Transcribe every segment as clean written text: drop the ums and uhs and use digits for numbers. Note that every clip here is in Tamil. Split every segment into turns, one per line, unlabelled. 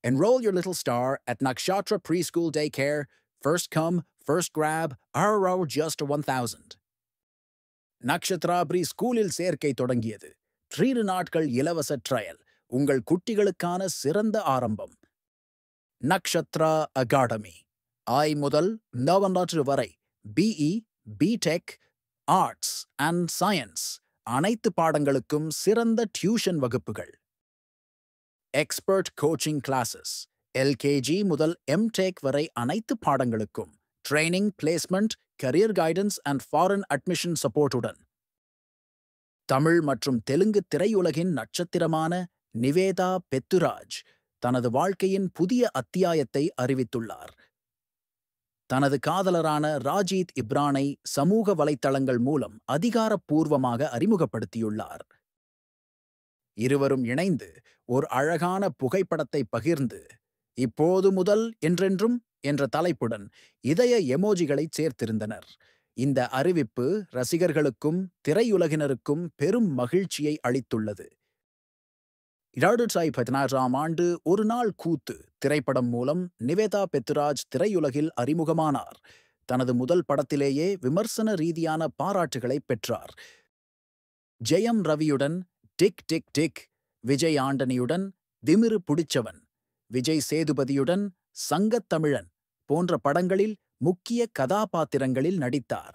Enroll your little star at Nakshatra Preschool Daycare. First come, first grab, RRR just 1,000. Nakshatra pre ஸ்கூலில் சேர்க்கை தொடங்கியது. 3 நாட்கள் இலவச ட்ரையல். உங்கள் குட்டிகளுக்கான சிறந்த ஆரம்பம். நக்ஷத்ரா அகாடமி. I முதல் 9 வரை BE, BTech, arts and science அனைத்து பாடங்களுக்கும் சிறந்த டியூஷன் வகுப்புகள். Expert coaching classes. எல்கேஜி முதல் எம்டெக் வரை அனைத்து பாடங்களுக்கும் training, placement, career guidance and foreign admission சப்போர்ட்டுடன். தமிழ் மற்றும் தெலுங்கு திரையுலகின் நட்சத்திரமான நிவேதா பெத்துராஜ் தனது வாழ்க்கையின் புதிய அத்தியாயத்தை அறிவித்துள்ளார். தனது காதலரான ராஜீத் இப்ரானை சமூக வலைத்தளங்கள் மூலம் அதிகாரப்பூர்வமாக அறிமுகப்படுத்தியுள்ளார். இருவரும் இணைந்து ஒரு அழகான புகைப்படத்தை பகிர்ந்து, இப்போது முதல் என்றென்றும் என்ற தலைப்புடன் இதய எமோஜிகளை சேர்த்திருந்தனர். இந்த அறிவிப்பு ரசிகர்களுக்கும் திரையுலகினருக்கும் பெரும் மகிழ்ச்சியை அளித்துள்ளது. 2016ஆம் ஆண்டு ஒரு நாள் கூத்து திரைப்படம் மூலம் நிவேதா பெத்துராஜ் திரையுலகில் அறிமுகமானார். தனது முதல் படத்திலேயே விமர்சன ரீதியான பாராட்டுகளை பெற்றார். ஜெயம் ரவியுடன் டிக் டிக் டிக், விஜய் ஆண்டனியுடன் திமிரு புடிச்சவன், விஜய் சேதுபதியுடன் சங்கத்தமிழன் போன்ற படங்களில் முக்கிய கதாபாத்திரங்களில் நடித்தார்.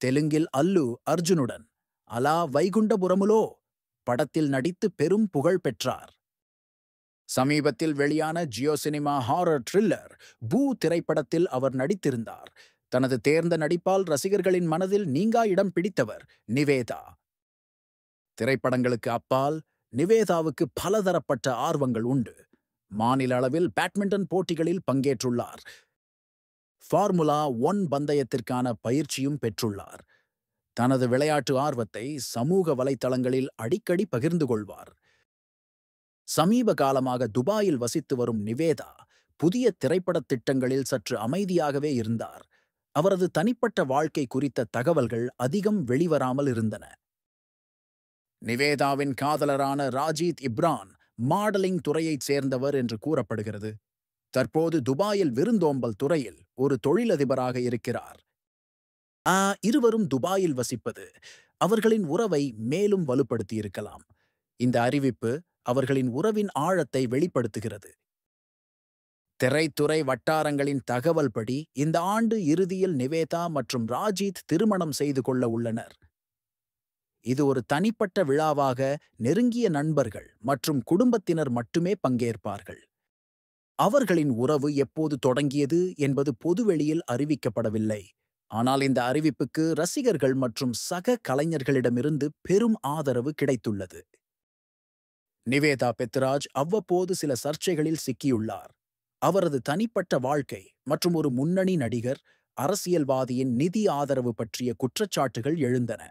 தெலுங்கில் அல்லு அர்ஜுனுடன் அலா வைகுண்டபுரமுலோ படத்தில் நடித்து பெரும் புகழ் பெற்றார். சமீபத்தில் வெளியான ஜியோ சினிமா ஹாரர் த்ரில்லர் பூ திரைப்படத்தில் அவர் நடித்திருந்தார். தனது தேர்ந்த நடிப்பால் ரசிகர்களின் மனதில் நீங்கா இடம் பிடித்தவர் நிவேதா. திரைப்படங்களுக்கு அப்பால் நிவேதாவுக்கு பலதரப்பட்ட ஆர்வங்கள் உண்டு. மாநில அளவில் பேட்மிண்டன் போட்டிகளில் பங்கேற்றுள்ளார். ஃபார்முலா 1 பந்தயத்திற்கான பயிற்சியும் பெற்றுள்ளார். தனது விளையாட்டு ஆர்வத்தை சமூக வலைத்தளங்களில் அடிக்கடி பகிர்ந்து கொள்வார். சமீப காலமாக துபாயில் வசித்து வரும் நிவேதா புதிய திரைப்படத் திட்டங்களில் சற்று அமைதியாகவே இருந்தார். அவரது தனிப்பட்ட வாழ்க்கை குறித்த தகவல்கள் அதிகம் வெளிவராமல் இருந்தன. நிவேதாவின் காதலரான ராஜீத் இப்ரான் மாடலிங் துறையைச் சேர்ந்தவர் என்று கூறப்படுகிறது. தற்போது துபாயில் விருந்தோம்பல் துறையில் ஒரு தொழிலதிபராக இருக்கிறார். இருவரும் துபாயில் வசிப்பது அவர்களின் உறவை மேலும் வலுப்படுத்தியிருக்கலாம். இந்த அறிவிப்பு அவர்களின் உறவின் ஆழத்தை வெளிப்படுத்துகிறது. திரைத்துறை வட்டாரங்களின் தகவல்படி இந்த ஆண்டு இறுதியில் நிவேதா மற்றும் ராஜீத் திருமணம் செய்து கொள்ள உள்ளனர். இது ஒரு தனிப்பட்ட விழாவாக நெருங்கிய நண்பர்கள் மற்றும் குடும்பத்தினர் மட்டுமே பங்கேற்பார்கள். அவர்களின் உறவு எப்போது தொடங்கியது என்பது பொதுவெளியில் அறிவிக்கப்படவில்லை. ஆனால் இந்த அறிவிப்புக்கு ரசிகர்கள் மற்றும் சக கலைஞர்களிடமிருந்து பெரும் ஆதரவு கிடைத்துள்ளது. நிவேதா பெத்துராஜ் அவ்வப்போது சில சர்ச்சைகளில் சிக்கியுள்ளார். அவரது தனிப்பட்ட வாழ்க்கை மற்றும் ஒரு முன்னணி நடிகர், அரசியல்வாதியின் நிதி ஆதரவு பற்றிய குற்றச்சாட்டுகள் எழுந்தன.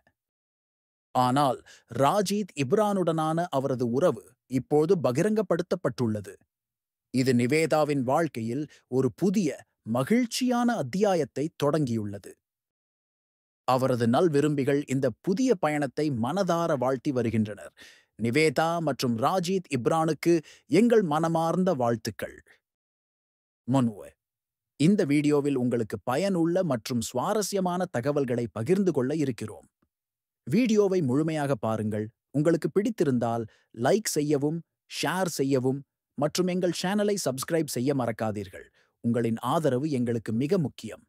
ஆனால் ராஜீத் இப்ரானுடனான அவரது உறவு இப்போது பகிரங்கப்படுத்தப்பட்டுள்ளது. இது நிவேதாவின் வாழ்க்கையில் ஒரு புதிய மகிழ்ச்சியான அத்தியாயத்தை தொடங்கியுள்ளது. அவரது நல்விரும்பிகள் இந்த புதிய பயணத்தை மனதார வாழ்த்தி வருகின்றனர். நிவேதா மற்றும் ராஜீத் இப்ரானுக்கு எங்கள் மனமார்ந்த வாழ்த்துக்கள். மொன்வே, இந்த வீடியோவில் உங்களுக்கு பயனுள்ள மற்றும் சுவாரஸ்யமான தகவல்களை பகிர்ந்து கொள்ள இருக்கிறோம். வீடியோவை முழுமையாக பாருங்கள். உங்களுக்கு பிடித்திருந்தால் லைக் செய்யவும், ஷேர் செய்யவும் மற்றும் எங்கள் சேனலை சப்ஸ்கிரைப் செய்ய மறக்காதீர்கள். உங்களின் ஆதரவு எங்களுக்கு மிக முக்கியம்.